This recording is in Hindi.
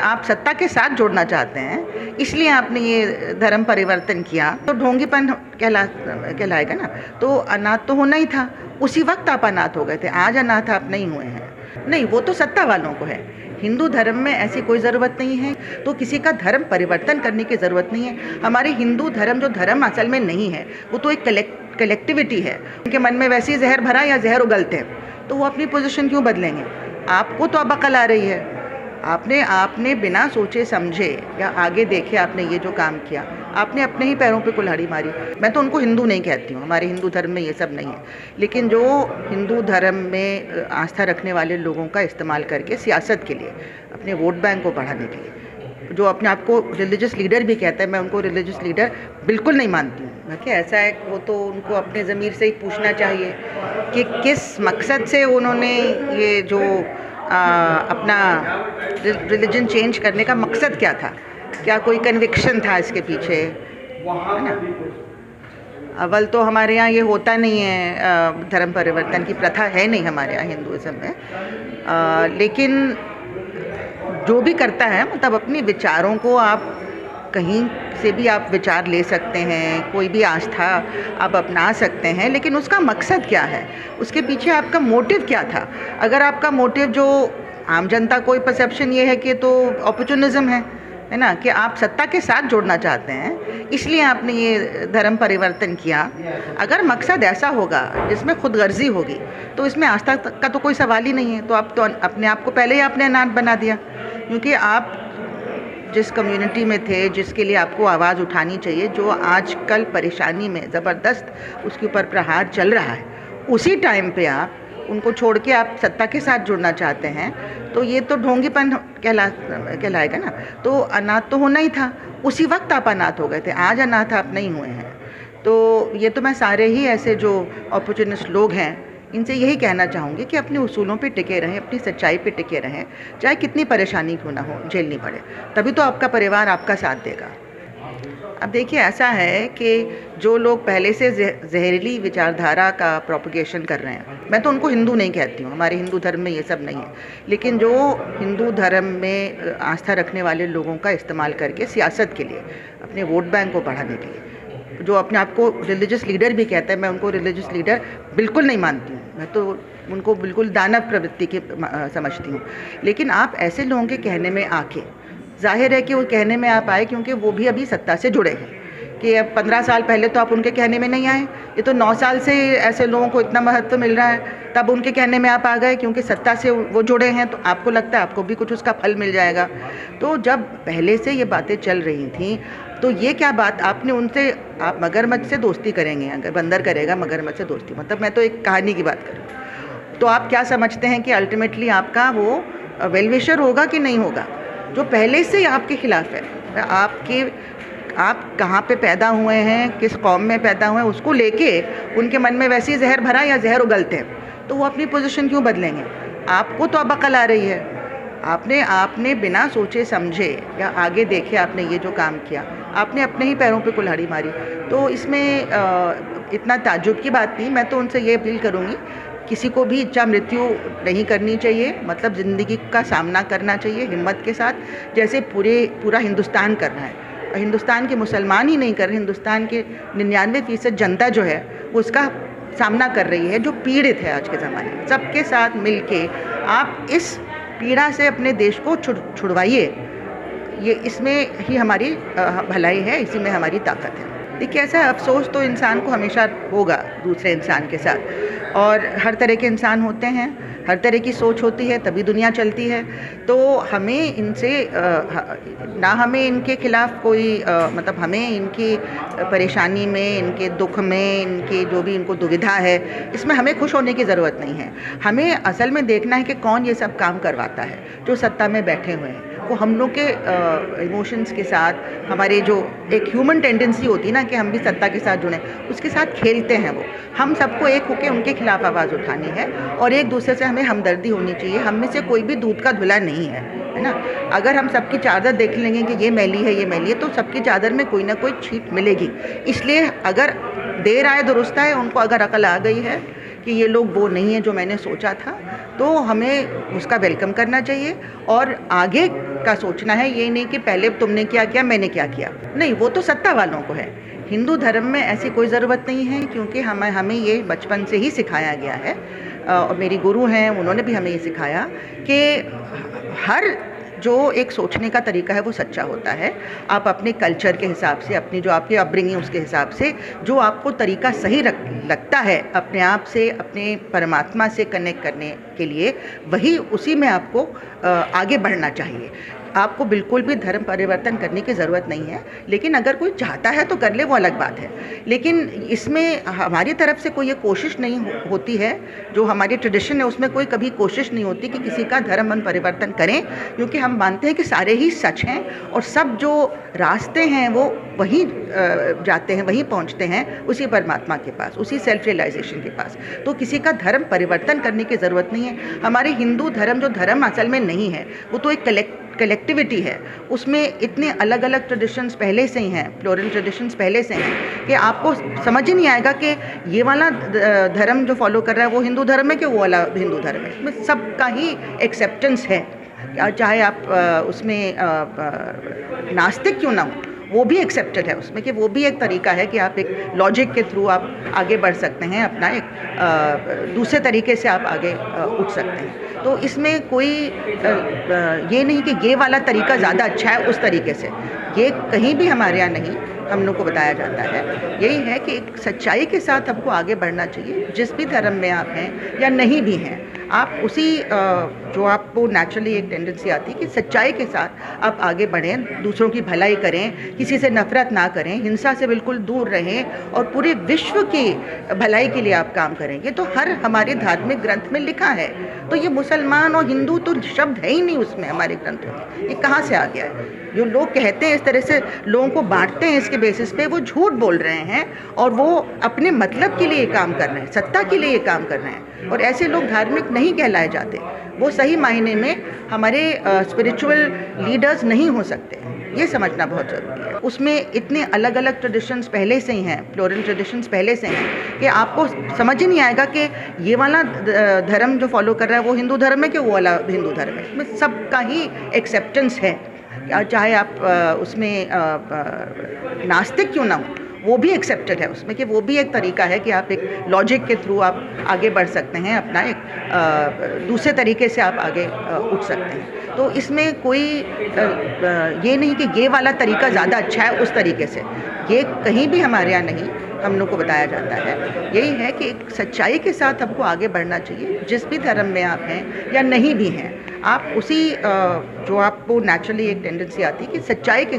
आप सत्ता के साथ जोड़ना चाहते हैं, इसलिए आपने ये धर्म परिवर्तन किया, तो ढोंगीपन कहलाएगा ना। तो अनाथ तो होना ही था, उसी वक्त आप अनाथ हो गए थे, आज अनाथ आप नहीं हुए हैं। नहीं, वो तो सत्ता वालों को है। हिंदू धर्म में ऐसी कोई ज़रूरत नहीं है, तो किसी का धर्म परिवर्तन करने की ज़रूरत नहीं है। हमारे हिंदू धर्म जो धर्म असल में नहीं है, वो तो एक कलेक्टिविटी है। उनके मन में वैसे ही जहर भरा या जहर उगलते हैं, तो वो अपनी पोजीशन क्यों बदलेंगे? आपको तो अब अकल आ रही है, आपने बिना सोचे समझे या आगे देखे आपने ये जो काम किया, आपने अपने ही पैरों पे कुल्हाड़ी मारी। मैं तो उनको हिंदू नहीं कहती हूँ, हमारे हिंदू धर्म में ये सब नहीं है। लेकिन जो हिंदू धर्म में आस्था रखने वाले लोगों का इस्तेमाल करके सियासत के लिए, अपने वोट बैंक को बढ़ाने के लिए, जो अपने आप को रिलीजियस लीडर भी कहता है, मैं उनको रिलीजियस लीडर बिल्कुल नहीं मानती हूँ। बाकी ऐसा है, वो तो उनको अपने ज़मीर से ही पूछना चाहिए कि किस मकसद से उन्होंने ये जो अपना रिलीजन चेंज करने का मकसद क्या था, क्या कोई कन्विक्शन था इसके पीछे, है ना। अव्वल तो हमारे यहाँ ये होता नहीं है, धर्म परिवर्तन की प्रथा है नहीं हमारे यहाँ हिंदुज़म में। लेकिन जो भी करता है, मतलब अपने विचारों को आप कहीं से भी आप विचार ले सकते हैं, कोई भी आस्था आप अपना सकते हैं, लेकिन उसका मकसद क्या है, उसके पीछे आपका मोटिव क्या था। अगर आपका मोटिव जो आम जनता को परसेप्शन ये है कि तो अपॉर्चुनिज्म है ना, कि आप सत्ता के साथ जोड़ना चाहते हैं, इसलिए आपने ये धर्म परिवर्तन किया। अगर मकसद ऐसा होगा जिसमें खुदगर्जी होगी, तो इसमें आस्था का तो कोई सवाल ही नहीं है। तो आप तो अपने आप को पहले ही आपने अनाथ बना दिया, क्योंकि आप जिस कम्युनिटी में थे, जिसके लिए आपको आवाज़ उठानी चाहिए, जो आजकल परेशानी में ज़बरदस्त उसके ऊपर प्रहार चल रहा है, उसी टाइम पे आप उनको छोड़ के आप सत्ता के साथ जुड़ना चाहते हैं, तो ये तो ढोंगीपन कहलाएगा ना। तो अनाथ तो होना ही था, उसी वक्त आप अनाथ हो गए थे, आज अनाथ आप नहीं हुए हैं। तो ये तो मैं सारे ही ऐसे जो अपॉर्चुनिस्ट लोग हैं, इनसे यही कहना चाहूँगी कि अपने उसूलों पे टिके रहें, अपनी सच्चाई पे टिके रहें, चाहे कितनी परेशानी क्यों ना हो, झेलनी पड़े, तभी तो आपका परिवार आपका साथ देगा। अब देखिए, ऐसा है कि जो लोग पहले से जहरीली विचारधारा का प्रोपगेशन कर रहे हैं, मैं तो उनको हिंदू नहीं कहती हूँ, हमारे हिंदू धर्म में ये सब नहीं है। लेकिन जो हिंदू धर्म में आस्था रखने वाले लोगों का इस्तेमाल करके सियासत के लिए, अपने वोट बैंक को बढ़ाने के लिए, जो अपने आप को रिलीजियस लीडर भी कहता है, मैं उनको रिलीजियस लीडर बिल्कुल नहीं मानती हूँ। मैं तो उनको बिल्कुल दानव प्रवृत्ति के समझती हूँ। लेकिन आप ऐसे लोगों के कहने में आके, जाहिर है कि वो कहने में आप आए क्योंकि वो भी अभी सत्ता से जुड़े हैं, कि अब 15 साल पहले तो आप उनके कहने में नहीं आए, ये तो 9 साल से ऐसे लोगों को इतना महत्व मिल रहा है, तब उनके कहने में आप आ गए क्योंकि सत्ता से वो जुड़े हैं, तो आपको लगता है आपको भी कुछ उसका फल मिल जाएगा। तो जब पहले से ये बातें चल रही थी, तो ये क्या बात आपने उनसे, आप मगरमच्छ से दोस्ती करेंगे, अगर बंदर करेगा मगरमच्छ से दोस्ती, मतलब मैं तो एक कहानी की बात करूँ, तो आप क्या समझते हैं कि अल्टीमेटली आपका वो वेलविशर होगा कि नहीं होगा, जो पहले से आपके खिलाफ है। आप कहाँ पे पैदा हुए हैं, किस कौम में पैदा हुए हैं, उसको लेके उनके मन में वैसे ही जहर भरा या जहर उगलते हैं, तो वो अपनी पोजीशन क्यों बदलेंगे? आपको तो अब अकल आ रही है, आपने बिना सोचे समझे या आगे देखे आपने ये जो काम किया, आपने अपने ही पैरों पे कुल्हाड़ी मारी। तो इसमें इतना ताज्जुब की बात नहीं। मैं तो उनसे ये अपील करूँगी, किसी को भी इच्छा मृत्यु नहीं करनी चाहिए, मतलब ज़िंदगी का सामना करना चाहिए हिम्मत के साथ, जैसे पूरा हिंदुस्तान कर रहा है। हिंदुस्तान के मुसलमान ही नहीं कर रहे, हिंदुस्तान के 99% जनता जो है वो उसका सामना कर रही है, जो पीड़ित है आज के ज़माने में। सबके साथ मिलके आप इस पीड़ा से अपने देश को छुड़वाइए, ये इसमें ही हमारी भलाई है, इसी में हमारी ताकत है। देखिए, ऐसा अफसोस तो इंसान को हमेशा होगा दूसरे इंसान के साथ, और हर तरह के इंसान होते हैं, हर तरह की सोच होती है, तभी दुनिया चलती है। तो हमें इनसे ना हमें इनके खिलाफ कोई मतलब हमें इनकी परेशानी में, इनके दुख में, इनके जो भी इनको दुविधा है, इसमें हमें खुश होने की ज़रूरत नहीं है। हमें असल में देखना है कि कौन ये सब काम करवाता है, जो सत्ता में बैठे हुए हैं। वो हम लोग के इमोशंस के साथ, हमारे जो एक ह्यूमन टेंडेंसी होती है ना कि हम भी सत्ता के साथ जुड़ें, उसके साथ खेलते हैं वो। हम सबको एक होकर उनके खिलाफ आवाज़ उठानी है, और एक दूसरे से हमें हमदर्दी होनी चाहिए। हम में से कोई भी दूध का धुला नहीं है ना। अगर हम सबकी चादर देख लेंगे कि ये मैली है, ये मैली है, तो सबकी चादर में कोई ना कोई छींट मिलेगी। इसलिए अगर देर आए दुरुस्त आए, उनको अगर अकल आ गई है कि ये लोग वो नहीं है जो मैंने सोचा था, तो हमें उसका वेलकम करना चाहिए और आगे का सोचना है, ये नहीं कि पहले तुमने क्या किया मैंने क्या किया। नहीं, वो तो सत्ता वालों को है। हिंदू धर्म में ऐसी कोई ज़रूरत नहीं है, क्योंकि हमें ये बचपन से ही सिखाया गया है और मेरी गुरु हैं, उन्होंने भी हमें ये सिखाया कि हर जो एक सोचने का तरीका है वो सच्चा होता है। आप अपने कल्चर के हिसाब से, अपनी जो आपकी अपब्रिंगिंग उसके हिसाब से जो आपको तरीका सही लगता है अपने आप से, अपने परमात्मा से कनेक्ट करने के लिए, वही उसी में आपको आगे बढ़ना चाहिए। आपको बिल्कुल भी धर्म परिवर्तन करने की ज़रूरत नहीं है, लेकिन अगर कोई चाहता है तो कर ले, वो अलग बात है। लेकिन इसमें हमारी तरफ से कोई ये कोशिश नहीं होती है, जो हमारी ट्रेडिशन है उसमें कोई कभी कोशिश नहीं होती कि किसी का धर्म मन परिवर्तन करें, क्योंकि हम मानते हैं कि सारे ही सच हैं और सब जो रास्ते हैं वो वहीं जाते हैं, वहीं पहुंचते हैं, उसी परमात्मा के पास, उसी सेल्फ रियलाइजेशन के पास। तो किसी का धर्म परिवर्तन करने की ज़रूरत नहीं है। हमारे हिंदू धर्म जो धर्म असल में नहीं है, वो तो एक कलेक्टिविटी है। उसमें इतने अलग अलग ट्रेडिशंस पहले से ही हैं, प्लूरल ट्रेडिशंस पहले से हैं, कि आपको समझ ही नहीं आएगा कि ये वाला धर्म जो फॉलो कर रहा है वो हिंदू धर्म है कि वो वाला हिंदू धर्म है। इसमें सबका ही एक्सेप्टेंस है, चाहे आप उसमें नास्तिक क्यों ना हो, वो भी एक्सेप्टेड है उसमें, कि वो भी एक तरीका है कि आप एक लॉजिक के थ्रू आप आगे बढ़ सकते हैं, अपना एक दूसरे तरीके से आप आगे उठ सकते हैं। तो इसमें कोई ये नहीं कि ये वाला तरीका ज़्यादा अच्छा है उस तरीके से, ये कहीं भी हमारे यहाँ नहीं हम लोग को बताया जाता है। यही है कि एक सच्चाई के साथ हमको आगे बढ़ना चाहिए, जिस भी धर्म में आप हैं या नहीं भी हैं, आप उसी जो आपको नेचुरली एक टेंडेंसी आती है कि सच्चाई के साथ आप आगे बढ़ें, दूसरों की भलाई करें, किसी से नफरत ना करें, हिंसा से बिल्कुल दूर रहें और पूरे विश्व की भलाई के लिए आप काम करेंगे। तो हर हमारे धार्मिक ग्रंथ में लिखा है, तो ये मुसलमान और हिंदू तो शब्द है ही नहीं उसमें हमारे ग्रंथों में, ये कहाँ से आ गया है? जो लोग कहते हैं इस तरह से लोगों को बांटते हैं इसके बेसिस पे, वो झूठ बोल रहे हैं और वो अपने मतलब के लिए काम कर रहे हैं, सत्ता के लिए काम कर रहे हैं, और ऐसे लोग धार्मिक नहीं कहलाए जाते। वो सही मायने में हमारे स्पिरिचुअल लीडर्स नहीं हो सकते, ये समझना बहुत ज़रूरी है। उसमें इतने अलग अलग ट्रेडिशंस पहले से ही हैं, प्लूरल ट्रेडिशंस पहले से हैं, कि आपको समझ ही नहीं आएगा कि ये वाला धर्म जो फॉलो कर रहा है वो हिंदू धर्म है कि वो वाला हिंदू धर्म है। इसमें सबका ही एक्सेप्टेंस है, चाहे आप उसमें नास्तिक क्यों ना हो, वो भी एक्सेप्टेड है उसमें, कि वो भी एक तरीका है कि आप एक लॉजिक के थ्रू आप आगे बढ़ सकते हैं, अपना एक दूसरे तरीके से आप आगे उठ सकते हैं। तो इसमें कोई ये नहीं कि ये वाला तरीका ज़्यादा अच्छा है उस तरीके से, ये कहीं भी हमारे यहाँ नहीं हम लोग को बताया जाता है। यही है कि एक सच्चाई के साथ हमको आगे बढ़ना चाहिए, जिस भी धर्म में आप हैं या नहीं भी हैं, आप उसी जो आपको नेचुरली एक टेंडेंसी आती है कि सच्चाई के